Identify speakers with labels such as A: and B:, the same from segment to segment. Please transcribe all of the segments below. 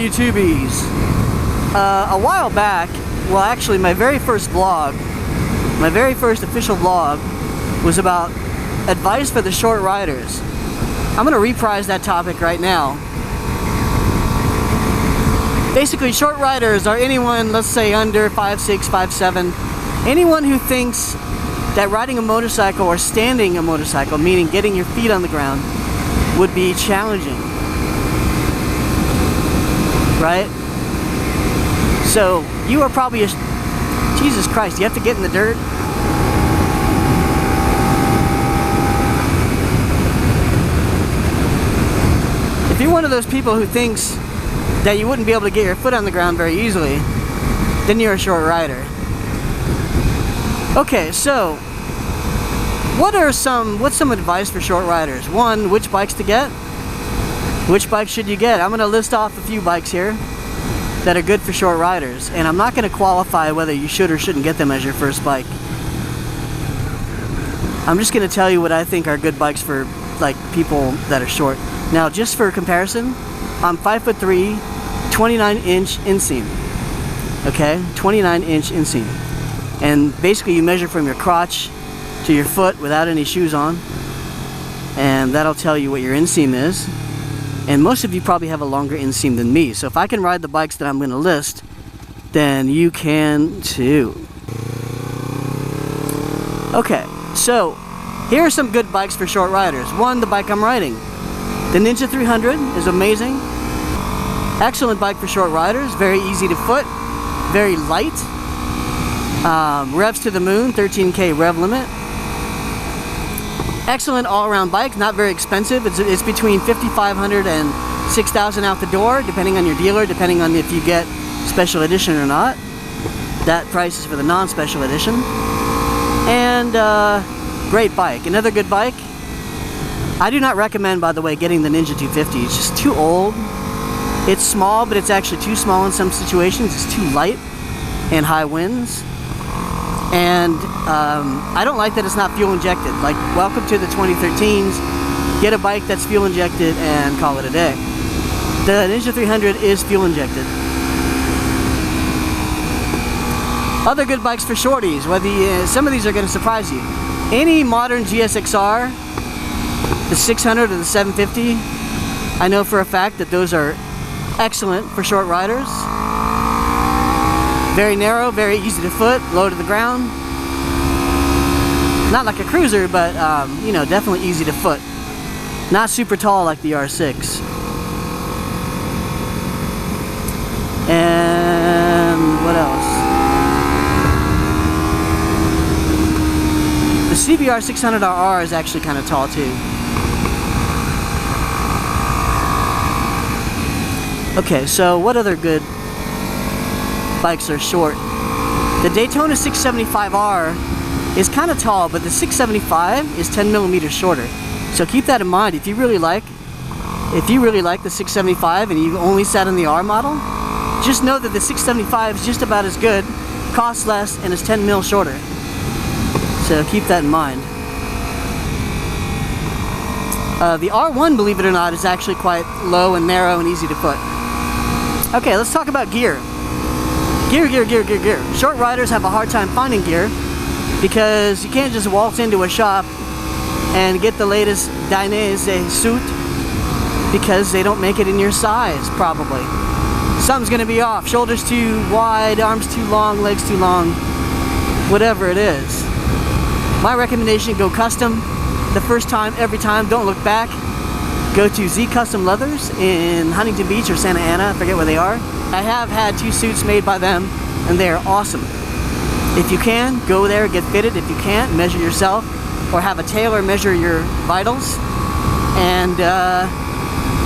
A: YouTubies. A while back, well actually my very first vlog, my very first official vlog was about advice for the short riders. I'm going to reprise that topic right now. Basically, short riders are anyone, let's say under 5'6", 5'7", anyone who thinks that riding a motorcycle or standing a motorcycle, meaning getting your feet on the ground, would be challenging. Right? So you are probably Jesus Christ, you have to get in the dirt. If you're one of those people who thinks that you wouldn't be able to get your foot on the ground very easily, then you're a short rider. Okay, so what's some advice for short riders? One, which bikes to get? Which bike should you get? I'm going to list off a few bikes here that are good for short riders, and I'm not going to qualify whether you should or shouldn't get them as your first bike. I'm just going to tell you what I think are good bikes for like people that are short. Now, just for comparison, I'm 5'3", 29-inch inseam. Okay, 29-inch inseam, and basically you measure from your crotch to your foot without any shoes on, and that'll tell you what your inseam is. And most of you probably have a longer inseam than me. So if I can ride the bikes that I'm going to list, then you can too. Okay, so here are some good bikes for short riders. One, the bike I'm riding. The Ninja 300 is amazing. Excellent bike for short riders. Very easy to foot. Very light. Revs to the moon, 13K rev limit. Excellent all-around bike, not very expensive. It's between $5,500 and $6,000 out the door, depending on your dealer, depending on if you get special edition or not. That price is for the non-special edition. And great bike. Another good bike. I do not recommend, by the way, getting the Ninja 250. It's just too old. It's small, but it's actually too small in some situations. It's too light and high winds. And I don't like that it's not fuel injected. Like, welcome to the 2013s. Get a bike that's fuel injected and call it a day. The Ninja 300 is fuel injected. Other good bikes for shorties. Some of these are going to surprise you. Any modern GSXR, the 600 or the 750, I know for a fact that those are excellent for short riders. Very narrow, very easy to foot, low to the ground. Not like a cruiser, but you know, definitely easy to foot. Not super tall like the R6. And what else? The CBR 600RR is actually kind of tall too. Okay, so what other good bikes are short? The Daytona 675R is kind of tall, but the 675 is 10 millimeters shorter. So keep that in mind. If you really like the 675 and you only sat in the R model, just know that the 675 is just about as good, costs less, and is 10 mil shorter. So keep that in mind. The R1, believe it or not, is actually quite low and narrow and easy to foot. Okay, let's talk about gear. Gear. Short riders have a hard time finding gear because you can't just waltz into a shop and get the latest Dainese suit because they don't make it in your size, probably. Something's gonna be off. Shoulders too wide, arms too long, legs too long, whatever it is. My recommendation, go custom. The first time, every time, don't look back. Go to Z Custom Leathers in Huntington Beach or Santa Ana, I forget where they are. I have had 2 suits made by them, and they are awesome. If you can, go there, get fitted. If you can't, measure yourself, or have a tailor measure your vitals, and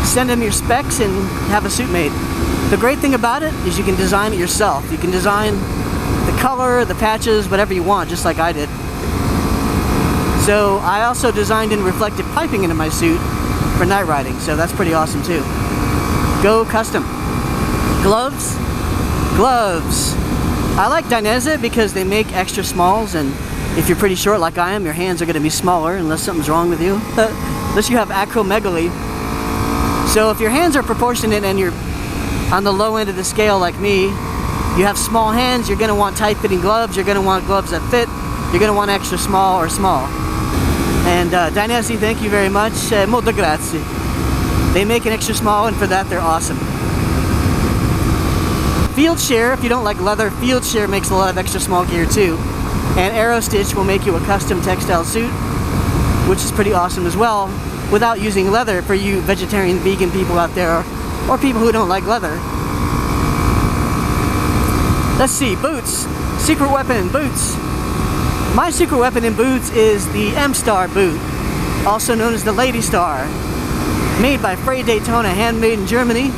A: send them your specs and have a suit made. The great thing about it is you can design it yourself. You can design the color, the patches, whatever you want, just like I did. So I also designed in reflective piping into my suit for night riding, so that's pretty awesome too. Go custom. Gloves. Gloves. I like Dainese because they make extra smalls, and if you're pretty short like I am, your hands are going to be smaller unless something's wrong with you. Unless you have acromegaly. So if your hands are proportionate and you're on the low end of the scale like me, you have small hands, you're going to want tight fitting gloves, you're going to want gloves that fit, you're going to want extra small or small. And Dainese, thank you very much. Molto grazie. They make an extra small, and for that they're awesome. Field Shear, if you don't like leather, Field Shear makes a lot of extra small gear too. And Aero Stitch will make you a custom textile suit, which is pretty awesome as well, without using leather for you vegetarian, vegan people out there, or people who don't like leather. Let's see, boots. Secret weapon in boots. My secret weapon in boots is the M-Star boot, also known as the Lady Star. Made by Frey Daytona, handmade in Germany,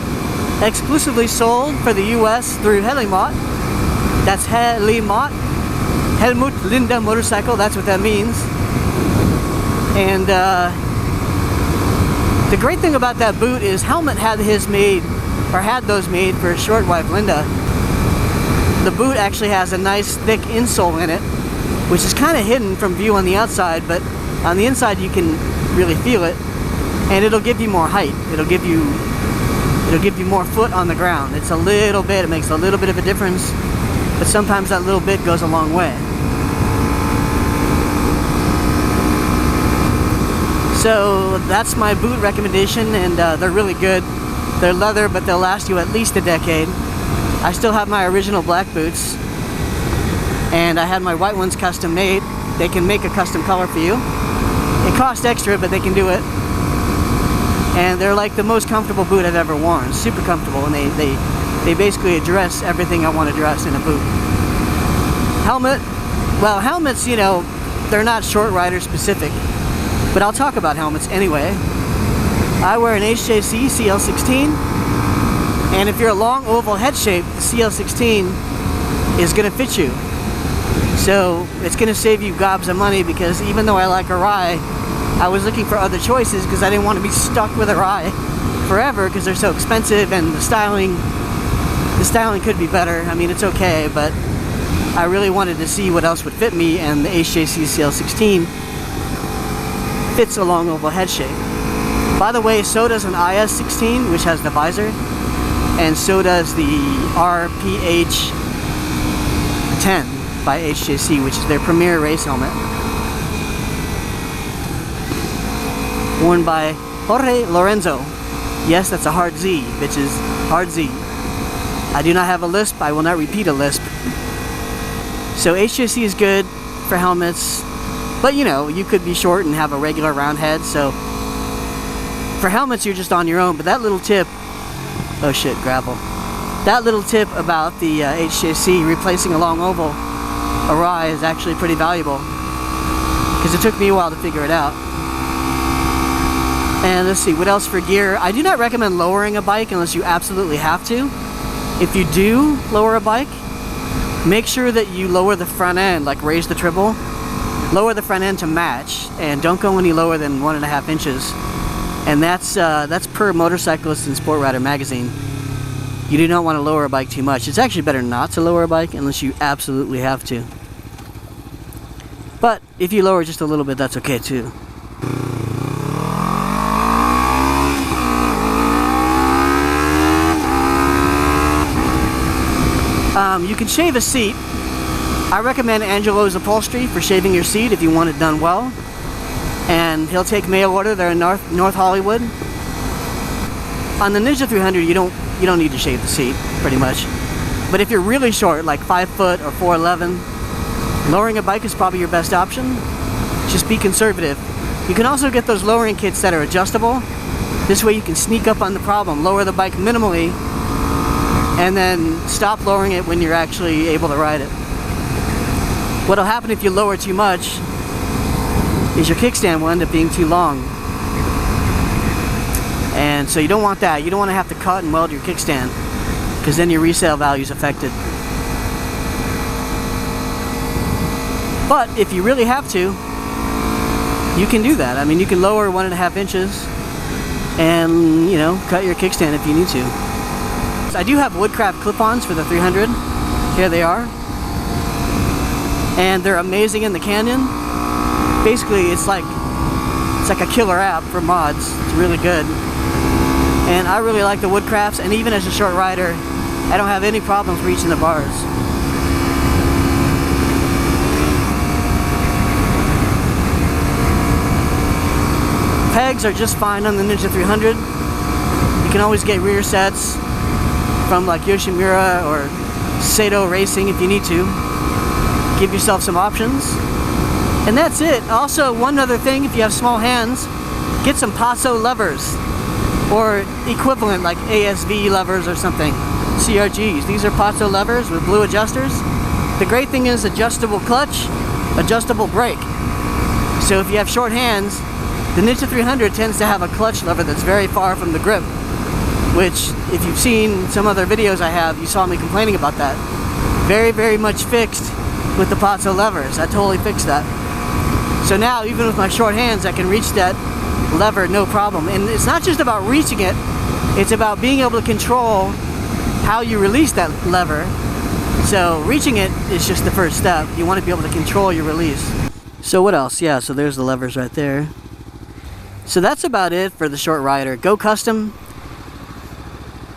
A: exclusively sold for the US through Helmut. That's Helmut. Helmut Linda Motorcycle, that's what that means. And the great thing about that boot is Helmut had his made, or had those made for his short wife Linda. The boot actually has a nice thick insole in it, which is kind of hidden from view on the outside, but on the inside you can really feel it, and it'll give you more height. It'll give you more foot on the ground. It's a little bit, it makes a little bit of a difference, but sometimes that little bit goes a long way. So that's my boot recommendation, and they're really good. They're leather, but they'll last you at least a decade. I still have my original black boots, and I had my white ones custom made. They can make a custom color for you. It costs extra, but they can do it. And they're like the most comfortable boot I've ever worn. Super comfortable, and they basically address everything I want to address in a boot. Helmet. Well, helmets, you know, they're not short rider specific, but I'll talk about helmets anyway. I wear an HJC CL16, and if you're a long oval head shape, the CL16 is going to fit you. So it's going to save you gobs of money, because even though I like Arai, I was looking for other choices because I didn't want to be stuck with Arai forever because they're so expensive, and the styling could be better. I mean, it's okay, but I really wanted to see what else would fit me, and the HJC CL16 fits a long oval head shape. By the way, so does an IS16, which has the visor, and so does the RPH10 by HJC, which is their premier race helmet. Worn by Jorge Lorenzo. Yes, that's a hard Z, bitches. Hard Z. I do not have a lisp. I will not repeat a lisp. So HJC is good for helmets, but you know, you could be short and have a regular round head, so for helmets you're just on your own. But that little tip, oh shit, gravel. That little tip about the HJC replacing a long oval Arai is actually pretty valuable, because it took me a while to figure it out. And let's see, what else for gear? I do not recommend lowering a bike unless you absolutely have to. If you do lower a bike, make sure that you lower the front end, like raise the tribble. Lower the front end to match, and don't go any lower than 1.5 inches. And that's per Motorcyclist and Sport Rider magazine. You do not want to lower a bike too much. It's actually better not to lower a bike unless you absolutely have to. But if you lower just a little bit, that's okay too. You can shave a seat. I recommend Angelo's Upholstery for shaving your seat if you want it done well. And he'll take mail order. They're in North Hollywood. On the Ninja 300, you don't need to shave the seat, pretty much. But if you're really short, like 5 foot or 4'11", lowering a bike is probably your best option. Just be conservative. You can also get those lowering kits that are adjustable. This way you can sneak up on the problem. Lower the bike minimally, and then stop lowering it when you're actually able to ride it. What'll happen if you lower too much is your kickstand will end up being too long. And so you don't want that. You don't want to have to cut and weld your kickstand, because then your resale value is affected. But if you really have to, you can do that. I mean, you can lower 1.5 inches and, you know, cut your kickstand if you need to. So I do have woodcraft clip-ons for the 300. Here they are. And they're amazing in the canyon. Basically, it's like a killer app for mods. It's really good. And I really like the woodcrafts, and even as a short rider, I don't have any problems reaching the bars. Pegs are just fine on the Ninja 300. You can always get rear sets from like Yoshimura or Sato Racing if you need to. Give yourself some options. And that's it. Also, one other thing, if you have small hands, get some Paso levers or equivalent like ASV levers or something. CRGs. These are Paso levers with blue adjusters. The great thing is adjustable clutch, adjustable brake. So if you have short hands, the Ninja 300 tends to have a clutch lever that's very far from the grip, which if you've seen some other videos I have, you saw me complaining about that. Very, very much fixed with the Paso levers. I totally fixed that. So now, even with my short hands, I can reach that lever no problem. And it's not just about reaching it, it's about being able to control how you release that lever. So reaching it is just the first step. You want to be able to control your release. So what else? Yeah, so there's the levers right there. So that's about it for the short rider. Go custom.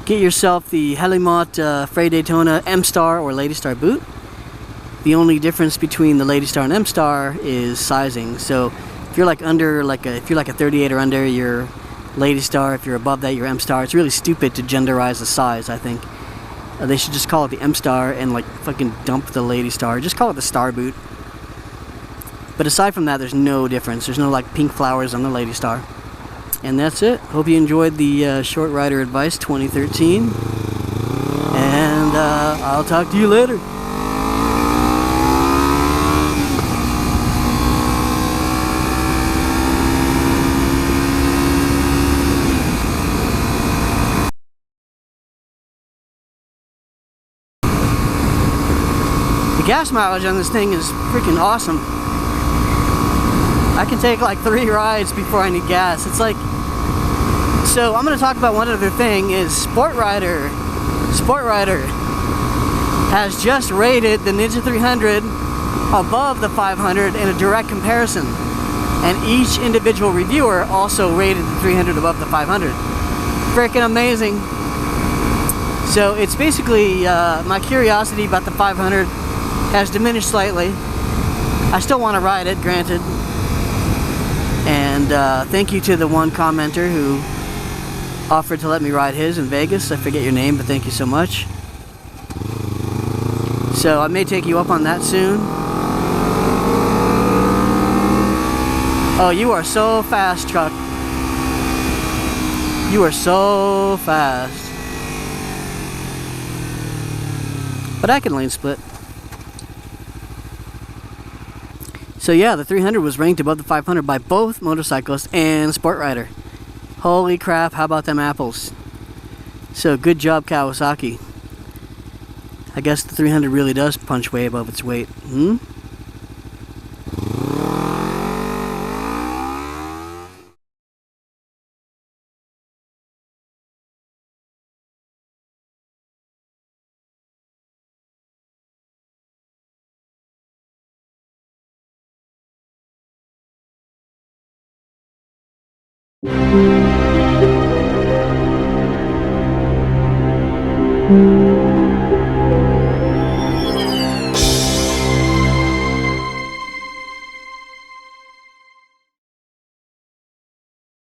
A: Get yourself the Helimot Frey Daytona M-Star or Lady Star boot. The only difference between the Lady Star and M-Star is sizing. So if you're like under, if you're like a 38 or under, you're Lady Star. If you're above that, you're M-Star. It's really stupid to genderize the size, I think. They should just call it the M-Star and like fucking dump the Lady Star. Just call it the Star boot. But aside from that, there's no difference. There's no like pink flowers on the Lady Star. And that's it. Hope you enjoyed the Short Rider Advice 2013. And I'll talk to you later. The gas mileage on this thing is freaking awesome. I can take like 3 rides before I need gas. It's like, so I'm going to talk about one other thing is Sport Rider has just rated the Ninja 300 above the 500 in a direct comparison. And each individual reviewer also rated the 300 above the 500. Freaking amazing. So it's basically, my curiosity about the 500 has diminished slightly. I still want to ride it, granted. And thank you to the one commenter who offered to let me ride his in Vegas. I forget your name, but thank you so much. So I may take you up on that soon. Oh, you are so fast, truck. You are so fast. But I can lane split. So yeah, the 300 was ranked above the 500 by both motorcyclist and Sport Rider. Holy crap, how about them apples? So good job, Kawasaki. I guess the 300 really does punch way above its weight. Hmm?